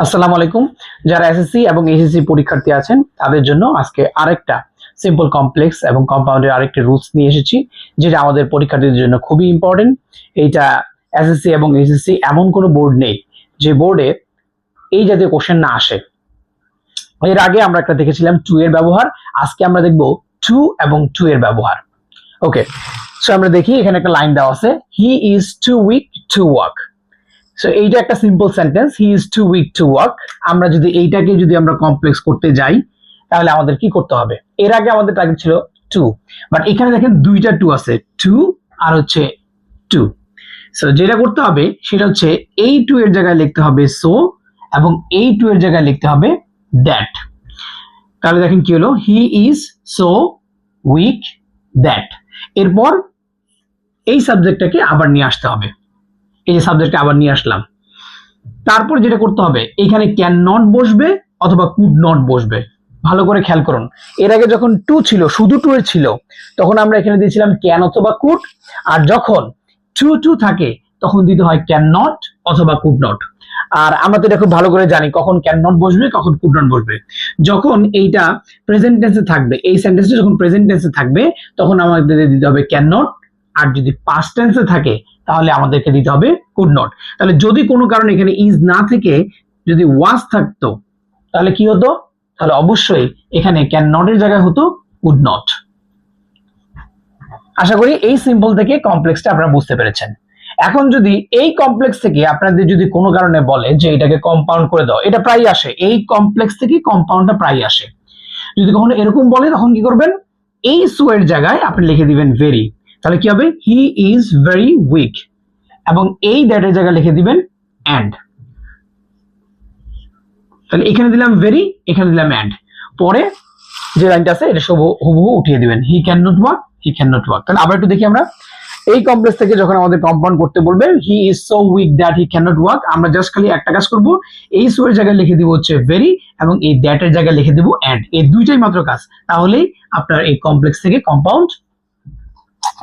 আসসালামু আলাইকুম। যারা এসএসসি এবং এইচএসসি পরীক্ষার্থী আছেন তাদের জন্য আজকে আরেকটা সিম্পল কমপ্লেক্স এবং কম্পাউন্ডের আরেকটি রুলস নিয়ে এসেছি, যেটা আমাদের পরীক্ষার্থীদের জন্য খুবই ইম্পর্টেন্ট। এইটা এসএসসি এবং এইচএসসি এমন কোনো বোর্ড নেই যে বোর্ডে এই জাতীয় কোশ্চেন না আসে। এর আগে আমরা একটা দেখেছিলাম টু এর ব্যবহার, আজকে আমরা দেখব টু এবং টু এর ব্যবহার। ওকে, সো আমরা দেখি এখানে একটা লাইন দেওয়া আছে, he is too weak to walk. So এইটা একটা simple sentence, he is too weak to walk. আমরা যদি এইটাকে আমরা কমপ্লেক্স করতে যাই তাহলে আমাদের কি করতে হবে? এর আগে আমাদের টার্গেট ছিল টু, বাট এখানে দেখেন দুইটা টু আছে, টু আর হচ্ছে টু। সো যেটা করতে হবে সেটা হচ্ছে এই টু এর জায়গায় লিখতে হবে সো, এবং এই টু এর জায়গায় লিখতে হবে দ্যাট। তাহলে দেখেন কি হলো, he is so weak that. এরপর এই সাবজেক্টটাকে আবার নিয়ে আসতে হবে, এই যে সাবজেক্টটা আবার নিয়ে আসলাম। তারপর যেটা করতে হবে, এখানে ক্যান নট বসবে অথবা কুড নট বসবে। ভালো করে খেয়াল করুন, এর আগে যখন টু ছিল, শুধু টু এর ছিল, তখন আমরা এখানে দিয়েছিলাম ক্যান অথবা কুড। আর যখন টু টু থাকে তখন দিতে হয় ক্যান নট অথবা কুড নট। আর আমরা তো এটা খুব ভালো করে জানি কখন ক্যান নট বসবে, কখন কুড নট বসবে। যখন এইটা প্রেজেন্ট টেন্সে থাকবে, এই সেন্টেন্সটা যখন প্রেজেন্ট টেন্সে থাকবে তখন আমাদের দিতে হবে ক্যান নট, আর যদি পাস্ট টেন্সে থাকে তাহলে আমাদেরকে দিতে হবে কুড নট। তাহলে যদি কোনো কারণে এখানে ইজ না থেকে যদি ওয়াজ থাকতো তাহলে কি হতো? তাহলে অবশ্যই এখানে ক্যান নট এর জায়গায় হতো কুড নট। আশা করি এই সিম্পল থেকে কমপ্লেক্সটা আপনারা বুঝতে পেরেছেন। এখন যদি এই কমপ্লেক্স থেকে আপনাদের যদি কোনো কারণে বলে যে এটাকে কম্পাউন্ড করে দাও, এটা প্রায় আসে, এই কমপ্লেক্স থেকে কম্পাউন্ডটা প্রায় আসে। যদি কখনো এরকম বলে তখন কি করবেন, এই সো এর জায়গায় আপনি লিখে দিবেন ভেরি। তাহলে কি হবে, হি ইজ ভেরি উইক, এবং এই দ্যাট এর জায়গায় লিখে দিবেন অ্যান্ড। তাহলে এখানে দিলাম ভেরি, এখানে দিলাম অ্যান্ড, পরে যে লাইনটা আছে এটা সব হুবহু উঠিয়ে দিবেন, he can not walk, he can not walk. তাহলে আবার একটু দেখি আমরা, এই কমপ্লেক্স থেকে যখন আমাদের কম্পাউন্ড করতে বলবে he is so weak that he can not walk, আমরা জাস্ট খালি একটা কাজ করব, এই সো এর জায়গায় লিখে দিব হচ্ছে ভেরি, এবং এই দ্যাট এর জায়গায় লিখে দিব অ্যান্ড। এই দুইটাই মাত্র কাজ, তাহলেই আপনার এই কমপ্লেক্স থেকে কম্পাউন্ড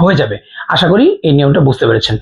হয়ে যাবে। আশা করি এই নিয়মটা বুঝতে পেরেছেন।